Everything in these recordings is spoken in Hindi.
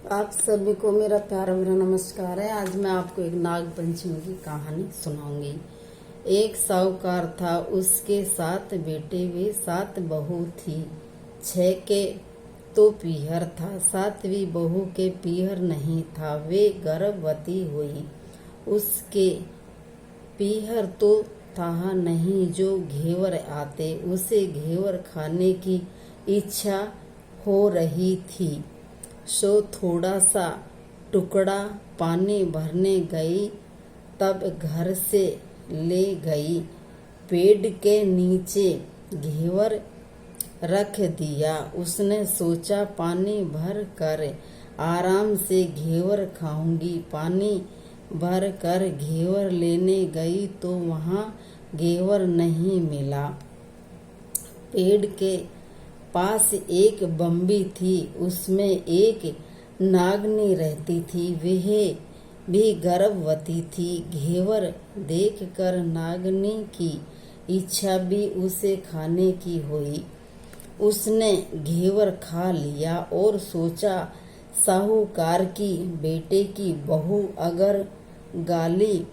आप सभी को मेरा प्यारा भरा नमस्कार है। आज मैं आपको एक नाग पंचमी की कहानी सुनाऊंगी। एक साहूकार था, उसके 7 बेटे वे 7 बहू थी। 6 के तो पीहर था, 7वीं बहू के पीहर नहीं था, वे गर्भवती हुई। उसके पीहर तो था नहीं, जो घेवर आते, उसे घेवर खाने की इच्छा हो रही थी। सो थोड़ा सा टुकड़ा पानी भरने गई, तब घर से ले गई। पेड़ के नीचे घेवर रख दिया। उसने सोचा पानी भर कर आराम से घेवर खाऊंगी। पानी भर कर घेवर लेने गई तो वहाँ घेवर नहीं मिला। पेड़ के पास एक बम्बी थी, उसमें एक नागनी रहती थी। वह भी गर्भवती थी। घेवर देखकर नागनी की इच्छा भी उसे खाने की हुई। उसने घेवर खा लिया और सोचा, साहूकार की बेटे की बहू अगर गाली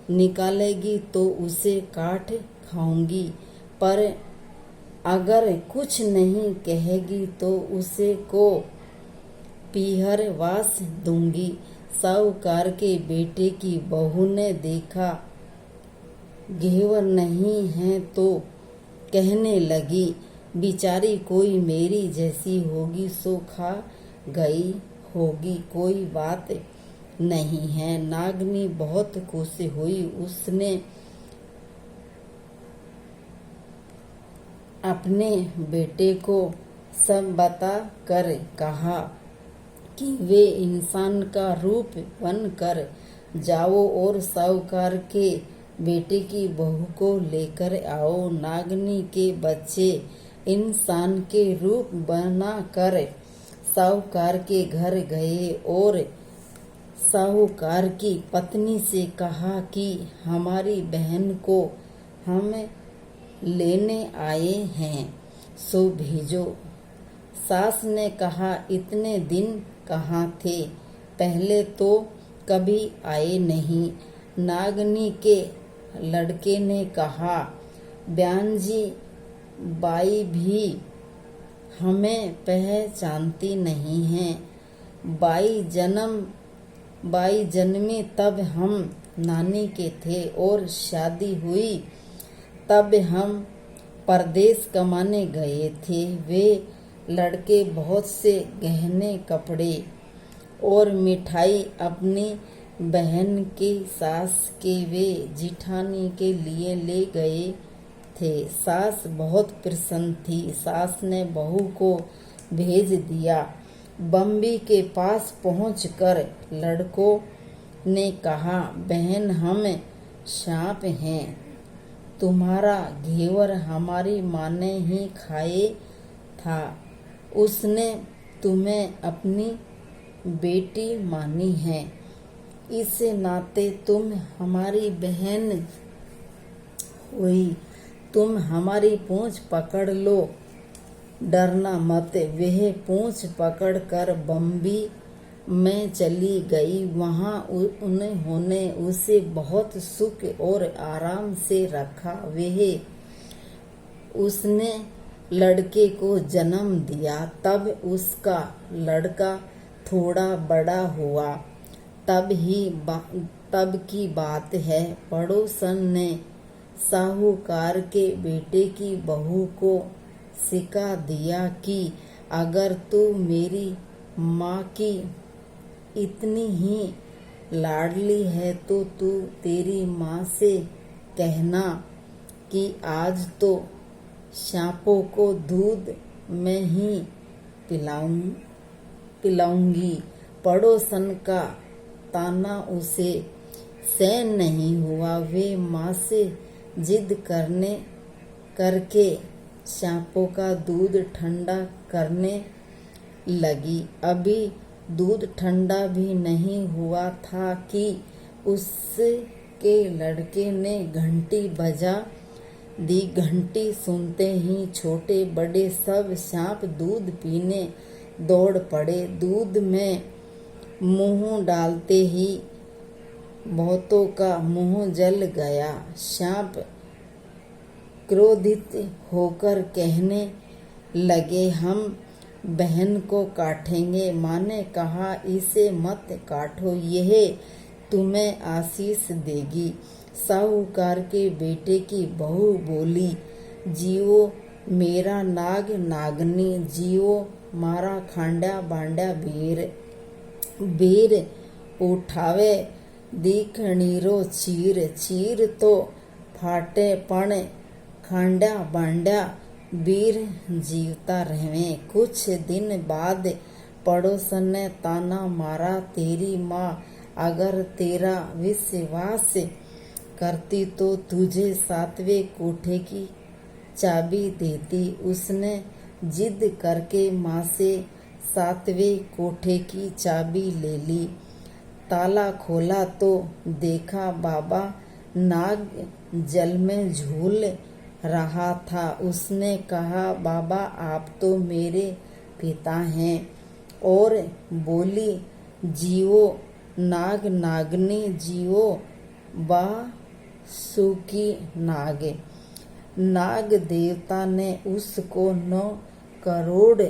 निकालेगी तो उसे काट खाऊंगी, पर अगर कुछ नहीं कहेगी तो उसे को पीहर वास दूंगी। साहूकार के बेटे की बहू ने देखा घेवर नहीं है तो कहने लगी, बिचारी कोई मेरी जैसी होगी सो खा गई होगी, कोई बात नहीं है। नागनी बहुत खुश हुई। उसने अपने बेटे को सब बता कर कहा कि वे इंसान का रूप बन कर जाओ और साहूकार के बेटे की बहू को लेकर आओ। नागनी के बच्चे इंसान के रूप बना कर साहूकार के घर गए और साहूकार की पत्नी से कहा कि हमारी बहन को हम लेने आए हैं, सो भेजो। सास ने कहा, इतने दिन कहाँ थे, पहले तो कभी आए नहीं। नागनी के लड़के ने कहा, ब्यानजी बाई भी हमें पहचानती नहीं है। बाई जन्मी तब हम नानी के थे और शादी हुई तब हम परदेश कमाने गए थे। वे लड़के बहुत से गहने कपड़े और मिठाई अपनी बहन की सास के वे जिठानी के लिए ले गए थे। सास बहुत प्रसन्न थी। सास ने बहू को भेज दिया। बम्बी के पास पहुंचकर लड़कों ने कहा, बहन हम सांप हैं, तुम्हारा घेवर हमारी माँ ने ही खाए था। उसने तुम्हें अपनी बेटी मानी है, इस नाते तुम हमारी बहन हुई। तुम हमारी पूंछ पकड़ लो, डरना मत। वह पूंछ पकड़ कर बम्बी में चली गई। वहाँ उन्होंने उसे बहुत सुख और आराम से रखा। उसने लड़के को जन्म दिया। तब उसका लड़का थोड़ा बड़ा हुआ। तब की बात है, पड़ोसन ने साहूकार के बेटे की बहू को सिखा दिया कि अगर तू मेरी माँ की इतनी ही लाडली है तो तू तेरी माँ से कहना कि आज तो सांपों को दूध में ही पिलाऊंगी। पड़ोसन का ताना उसे सहन नहीं हुआ। वे माँ से जिद करके सांपों का दूध ठंडा करने लगी। अभी दूध ठंडा भी नहीं हुआ था कि उसके लड़के ने घंटी बजा दी। घंटी सुनते ही छोटे बड़े सब सांप दूध पीने दौड़ पड़े। दूध में मुंह डालते ही बहुतों का मुंह जल गया। सांप क्रोधित होकर कहने लगे, हम बहन को काटेंगे। माँ ने कहा, इसे मत काटो, यह तुम्हें आशीष देगी। साहूकार के बेटे की बहू बोली, जीवो मेरा नाग नागनी, जीवो मारा खांडा बांडा वीर। वीर उठावे दीखणीरो चीर, चीर तो फाटे पण खांडा बांडा वीर जीवता रहे। कुछ दिन बाद पड़ोसन ने ताना मारा, तेरी माँ अगर तेरा विश्वास करती तो तुझे 7वें कोठे की चाबी देती। उसने जिद करके माँ से 7वें कोठे की चाबी ले ली। ताला खोला तो देखा बाबा नाग जल में झूल रहा था। उसने कहा, बाबा आप तो मेरे पिता हैं। और बोली, जीवो नाग नागनी, जीवो बासुकी नाग। नाग देवता ने उसको 9 करोड़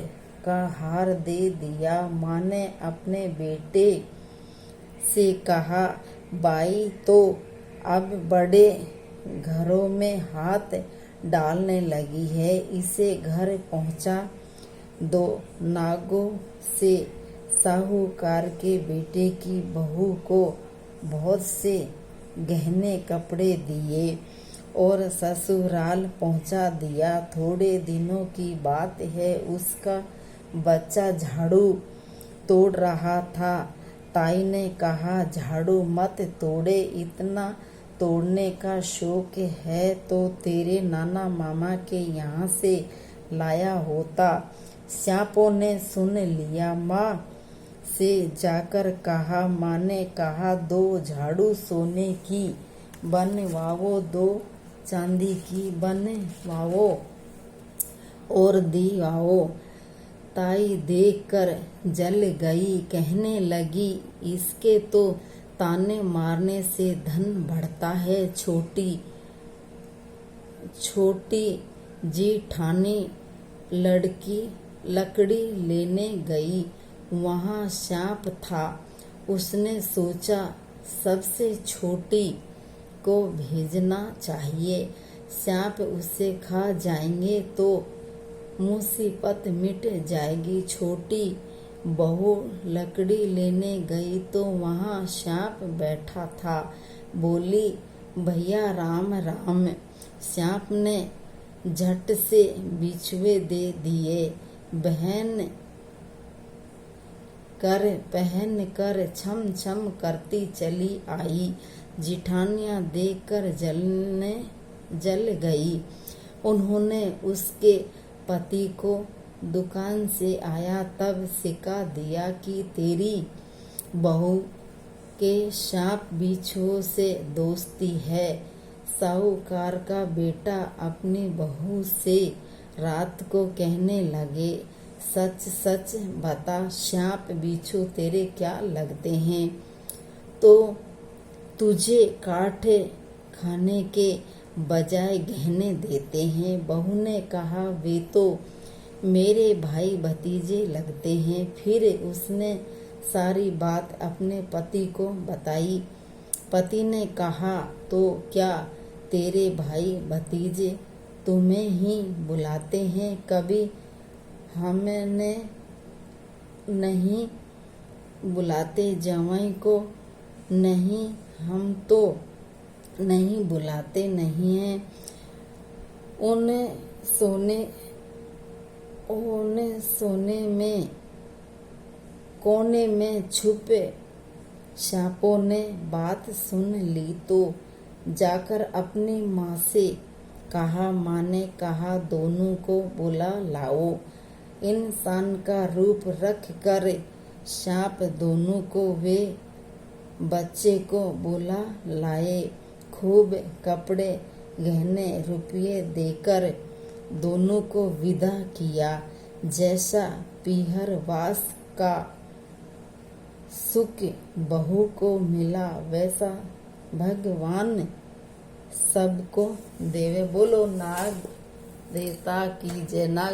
का हार दे दिया। माँ ने अपने बेटे से कहा, बाई तो अब बड़े घरों में हाथ डालने लगी है, इसे घर पहुंचा दो। नागों से साहूकार के बेटे की बहू को बहुत से गहने कपड़े दिए और ससुराल पहुंचा दिया। थोड़े दिनों की बात है, उसका बच्चा झाड़ू तोड़ रहा था। ताई ने कहा, झाड़ू मत तोड़े, इतना तोड़ने का शौक है तो तेरे नाना मामा के यहाँ से लाया होता। सांपों ने सुन लिया। माँ से जाकर कहा, माँ ने कहा, 2 झाड़ू सोने की बनवाओ, 2 चांदी की बनवाओ और दिवाओ। ताई देखकर जल गई, कहने लगी, इसके तो ताने मारने से धन बढ़ता है। छोटी जेठानी लकड़ी लेने गई, वहाँ सांप था। उसने सोचा सबसे छोटी को भेजना चाहिए, सांप उसे खा जाएंगे तो मुसीबत मिट जाएगी। छोटी बहू लकड़ी लेने गई तो वहाँ सांप बैठा था। बोली, भैया राम राम। सांप ने झट से बिछुए दे दिए। पहन कर छम छम करती चली आई। जिठानियाँ देखकर जल गई। उन्होंने उसके पति को दुकान से आया तब सिखा दिया कि तेरी बहू के सांप बिच्छुओं से दोस्ती है। साहूकार का बेटा अपनी बहू से रात को कहने लगे, सच सच बता, सांप बिच्छू तेरे क्या लगते हैं? तो तुझे काट खाने के बजाय गहने देते हैं। बहू ने कहा, वे तो मेरे भाई भतीजे लगते हैं। फिर उसने सारी बात अपने पति को बताई। पति ने कहा, तो क्या तेरे भाई भतीजे तुम्हें ही बुलाते हैं, कभी हमें नहीं बुलाते? जवाई को नहीं, हम तो नहीं बुलाते नहीं हैं। उन्हें सोने में कोने में छुपे सांपों ने बात सुन ली तो जाकर अपनी माँ से कहा। माँ ने कहा, दोनों को बुला लाओ। इंसान का रूप रख कर सांप दोनों को वे बच्चे को बुला लाए। खूब कपड़े गहने रुपये देकर दोनों को विदा किया। जैसा पीहर वास का सुख बहू को मिला वैसा भगवान सबको देवे। बोलो नाग देवता की जय। नाग